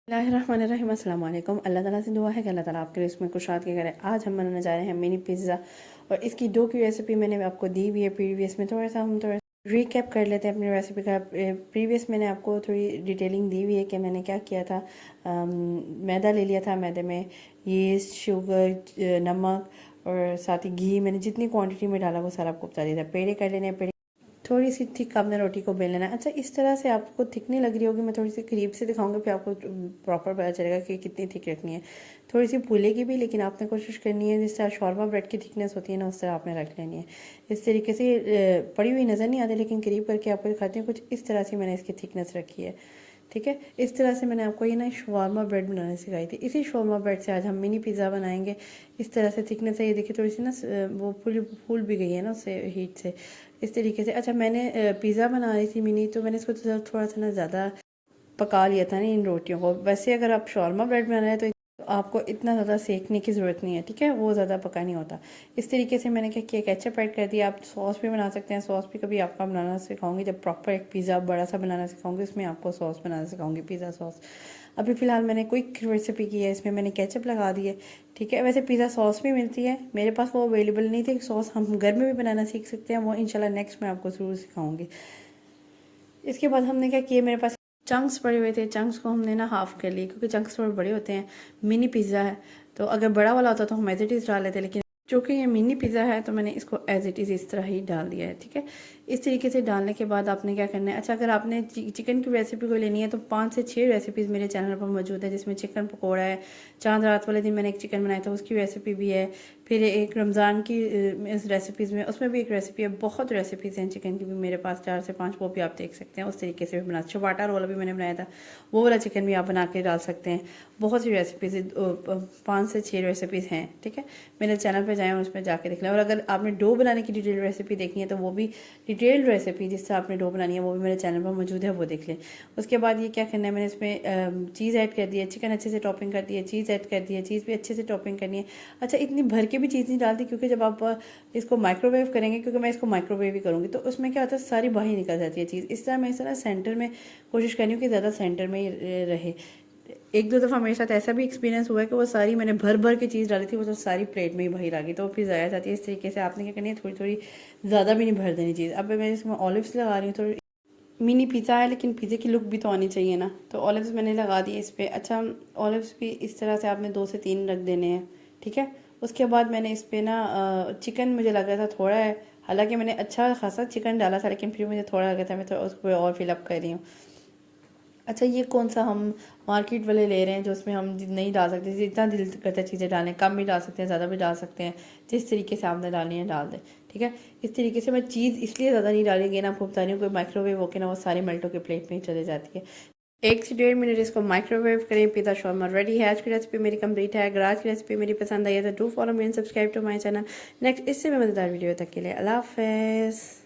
बिस्मिल्लाहिर्रहमानिर्रहीम अस्सलाम वालेकुम। अल्लाह ताला से दुआ है कि अल्लाह ताला आपके रिस्क में कुशाद के करे। आज हम बनाने जा रहे हैं मिनी पिज़्ज़ा और इसकी डो की रेसिपी मैंने आपको दी हुई है प्रीवियस में। थोड़ा सा हम रिकैप कर लेते हैं अपनी रेसिपी का। प्रीवियस मैंने आपको थोड़ी डिटेलिंग दी हुई है कि मैंने क्या किया था। मैदा ले लिया था, मैदे में यीस्ट, शुगर, नमक और साथ ही घी मैंने जितनी क्वांटिटी में डाला वो सारा आपको बता दिया था। पेड़े कर लेने हैं, पेड़े थोड़ी सी थिक आपने रोटी को बेल लेना है। अच्छा, इस तरह से आपको थिक नहीं लग रही होगी, मैं थोड़ी सी करीब से दिखाऊंगी फिर आपको प्रॉपर पता चलेगा कि कितनी थिक रखनी है। थोड़ी सी फूलेगी भी, लेकिन आपने कोशिश करनी है जिस तरह शॉर्मा ब्रेड की थिकनेस होती है ना, उस तरह आपने रख लेनी है। इस तरीके से पड़ी हुई नज़र नहीं आती, लेकिन करीब करके आपको दिखाती हूँ। कुछ इस तरह से मैंने इसकी थिकनेस रखी है, ठीक है। इस तरह से मैंने आपको ये ना शवारमा ब्रेड बनाने सिखाई थी। इसी शवारमा ब्रेड से आज हम मिनी पिज़्ज़ा बनाएंगे। इस तरह से थिकनेस है, ये देखिए थोड़ी सी ना वो फूल भी गई है ना उससे, हीट से, इस तरीके से। अच्छा, मैंने पिज़्ज़ा बना रही थी मिनी, तो मैंने इसको थोड़ा सा ना ज़्यादा पका लिया था ना इन रोटियों को। वैसे अगर आप शॉर्मा ब्रेड बना रहे हैं तो आपको इतना ज़्यादा सेकने की ज़रूरत नहीं है, ठीक है, वो ज़्यादा पका नहीं होता। इस तरीके से मैंने क्या किया, केचप ऐड कर दिया। आप सॉस भी बना सकते हैं, सॉस भी कभी आपका बनाना सिखाऊंगी जब प्रॉपर एक पिज़्ज़ा बड़ा सा बनाना सिखाऊंगी, उसमें आपको सॉस बनाना सिखाऊंगी, पिज़्ज़ा सॉस। अभी फ़िलहाल मैंने क्विक रेसिपी की है, इसमें मैंने केचप लगा दी है, ठीक है। वैसे पिज़्ज़ा सॉस भी मिलती है, मेरे पास वो अवेलेबल नहीं थी सॉस, हम घर में भी बनाना सीख सकते हैं, वो इंशाल्लाह नेक्स्ट मैं आपको ज़रूर सिखाऊंगी। इसके बाद हमने क्या किया, मेरे पास चंक्स पड़े हुए थे, चंक्स को हमने ना हाफ़ कर लिए, क्योंकि चंक्स थोड़े बड़े होते हैं। मिनी पिज़्ज़ा है तो अगर बड़ा वाला होता तो हम एज इट इज़ डाल लेते, लेकिन चूँकि ये मिनी पिज़्ज़ा है तो मैंने इसको एज इट इज़ इस तरह ही डाल दिया है, ठीक है। इस तरीके से डालने के बाद आपने क्या करना है। अच्छा, अगर आपने चिकन की रेसिपी को लेनी है तो 5 से 6 रेसिपीज़ मेरे चैनल पर मौजूद है, जिसमें चिकन पकौड़ा है, चांद रात वाले दिन मैंने एक चिकन बनाया था उसकी रेसिपी भी है, फिर एक रमज़ान की इस रेसिपीज़ में उसमें भी एक रेसिपी है। बहुत रेसिपीज़ हैं चिकन की भी मेरे पास, 4 से 5, वो भी आप देख सकते हैं। उस तरीके से भी बना, चपाटा रोल भी मैंने बनाया था, वो वाला चिकन भी आप बना के डाल सकते हैं। बहुत सी रेसिपीज़, 5 से 6 रेसिपीज़ हैं, ठीक है। मेरे चैनल पे जाएँ और उसमें जाके देख लें। और अगर आपने डो बनाने की डिटेल रेसिपी देखनी है तो वो भी डिटेल्ड रेसिपी जिससे आपने डो बनानी है वो भी मेरे चैनल पर मौजूद है, वो देख लें। उसके बाद ये क्या करना है, मैंने इसमें चीज़ ऐड कर दी है, चिकन अच्छे से टॉपिंग कर दी है, चीज़ ऐड कर दी है, चीज़ भी अच्छे से टॉपिंग करनी है। अच्छा, इतनी भर के भी चीज़ नहीं डालती, क्योंकि जब आप इसको माइक्रोवेव करेंगे, क्योंकि मैं इसको माइक्रोवेव ही करूँगी, तो उसमें क्या होता है सारी बाहर निकल जाती है चीज़। इस तरह मैं इस तरह सेंटर में कोशिश कर रही हूँ कि ज़्यादा सेंटर में ही रहे। एक दो दफ़ा मेरे साथ ऐसा भी एक्सपीरियंस हुआ है कि वो सारी मैंने भर भर के चीज़ डाली थी, वो तो सारी प्लेट में ही बाहर आ गई, तो फिर ज़ाया जाती है। इस तरीके से आपने क्या करनी है, थोड़ी थोड़ी ज़्यादा भी नहीं भर देनी चीज़। अब मैं इसमें ऑलिव्स लगा रही हूँ, तो मिनी पिज़्ज़ा है लेकिन पिज़्ज़े की लुक भी तो आनी चाहिए ना, तो ऑलिव्स मैंने लगा दिए इस पर। अच्छा, ऑलिव्स भी इस तरह से आपने 2 से 3 रख देने हैं, ठीक है। उसके बाद मैंने इस पर ना चिकन मुझे लग रहा था थोड़ा है, हालांकि मैंने अच्छा खासा चिकन डाला था, लेकिन फिर मुझे थोड़ा लगा था, मैं तो उसको और फिलअप कर रही हूँ। अच्छा, ये कौन सा हम मार्केट वाले ले रहे हैं जो उसमें हम नहीं डाल सकते, जितना दिल करता है चीज़ें डालें, कम भी डाल सकते हैं, ज़्यादा भी डाल सकते हैं, जिस तरीके से आपने डालनी है डाल दें, ठीक है। इस तरीके से मैं चीज़ इसलिए ज़्यादा नहीं डालेंगे ना, आपको बता रही हूँ, कोई माइक्रोवेव होकर ना वो सारी मेल्टो के प्लेट में ही चले जाती है। 1 से 1.5 मिनट इसको माइक्रोवेव करें, पिज़्ज़ा शॉर्मा रेडी है। आज की रेसिपी मेरी कंप्लीट है। अगर आज की रेसिपी मेरी पसंद आई है तो do follow me and subscribe to my channel. Next इससे भी मज़ेदार वीडियो तक के लिए अल्लाह हाफ़िज़।